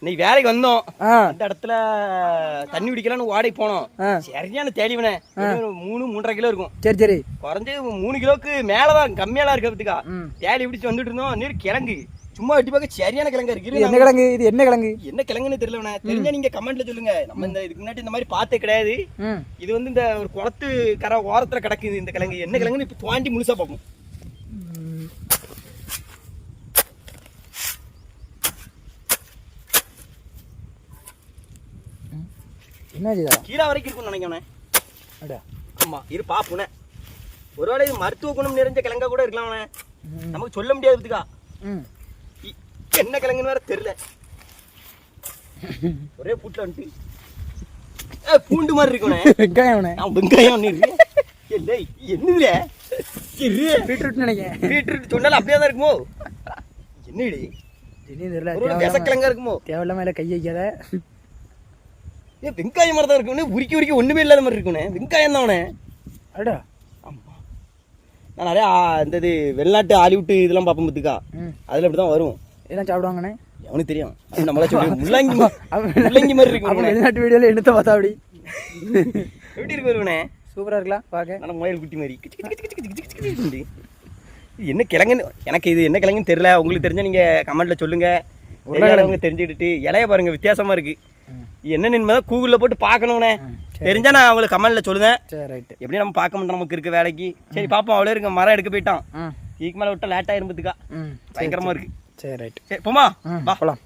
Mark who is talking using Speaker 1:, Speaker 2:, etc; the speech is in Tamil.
Speaker 1: இன்னைக்கு வேலைக்கு வந்தோம். அந்த இடத்துல தண்ணி குடிக்கலாம்னு வாடகை போனோம். சரியான தேடிவனே 3-3.5 கிலோ இருக்கும்.
Speaker 2: சரி சரி,
Speaker 1: குறைஞ்சு 3 கிலோக்கு மேலதான், கம்மியாலாம் இருக்கிறதுக்கா தேடி பிடிச்சு வந்துட்டு இருந்தோம். நீர் கிழங்கு சும்மா வெட்டி பார்க்க சரியான கிழங்கா இருக்கு.
Speaker 2: என்ன கிழங்கு இது? என்ன கிழங்கு?
Speaker 1: என்ன கிழங்குன்னு தெரியல. தெரிஞ்சா நீங்க கமெண்ட்ல சொல்லுங்க. நம்ம இந்த இதுக்கு முன்னாடி இந்த மாதிரி பார்த்தே கிடையாது. இது வந்து இந்த ஒரு குளத்து கரை ஓரத்துல கிடக்குது இந்த கிழங்கு. என்ன கிழங்குன்னு இப்ப தோண்டி முழுசா பார்ப்போம்.
Speaker 2: என்ன
Speaker 1: கீழே வரைக்கும் இருக்கும்னு நினைக்கிறேன். ஆமா, இரு பாப்புனே. ஒருவேளை இது மருத்துவ குணம் நிறைஞ்ச கிழங்கா கூட இருக்கலாம். நமக்கு சொல்ல முடியாதுக்கா என்ன கிழங்குன்னு வேற தெரியல. ஒரே பூட்டில் வந்துட்டு பூண்டு மாதிரி இருக்கணும். வெங்காயம் வெங்காயம் என்னது
Speaker 2: பீட்ரூட் நினைக்கிறேன்.
Speaker 1: பீட்ரூட் சொன்னாலும் அப்படியே தான் இருக்குமோ? என்னடி விசக்கிழங்கா இருக்குமோ?
Speaker 2: தேவையில்லாம கை வைக்காத.
Speaker 1: வெங்காயம் மாதிரி தான் இருக்கும். உரிக்கி உரிக்கி ஒண்ணுமே இல்லாத மாதிரி இருக்குண்ணே. வெங்காயம் தான் அவனே. அடா ஆமா, நான் நிறையா இந்த இது வெளிநாட்டு ஹாலிவுட் இதெல்லாம் பார்ப்போம் பார்த்துக்கா. அதில் அப்படி தான் வரும். இதெல்லாம் சாப்பிடுவாங்கண்ணே. அவனுக்கு தெரியும். நம்மளா சொல்லி முள்ளங்கி மாதிரி இருக்கும்.
Speaker 2: வெளிநாட்டு வீடியோல என்னத்தை பார்த்தா அப்படி
Speaker 1: எப்படி இருக்கு வருவனே?
Speaker 2: சூப்பரா இருக்கலாம் பார்க்க.
Speaker 1: நல்ல முயல் குட்டி மாதிரி. என்ன கிழங்குன்னு எனக்கு இது என்ன கிழங்குன்னு தெரியல. உங்களுக்கு தெரிஞ்சா நீங்க கமெண்ட்ல சொல்லுங்க. உருளைக்கிழங்கு தெரிஞ்சுக்கிட்டு இலைய பாருங்க வித்தியாசமா இருக்கு. என்ன நின்மதான் கூகுளில் போட்டு பார்க்கணுண்ணே. தெரிஞ்சா நான் அவங்களுக்கு கமெண்ட்ல சொல்லுவேன். எப்படி நம்ம பார்க்க மாட்டோம், நமக்கு இருக்க வேலைக்கு. சரி பாப்போம். அவ்வளோ இருக்க மரம் எடுக்க போயிட்டான். இதுக்கு மேலே விட்டா லேட் ஆயிரும்பதுக்கா பயங்கரமா இருக்கு. சரி ரைட், சரி போமா, போலாம்.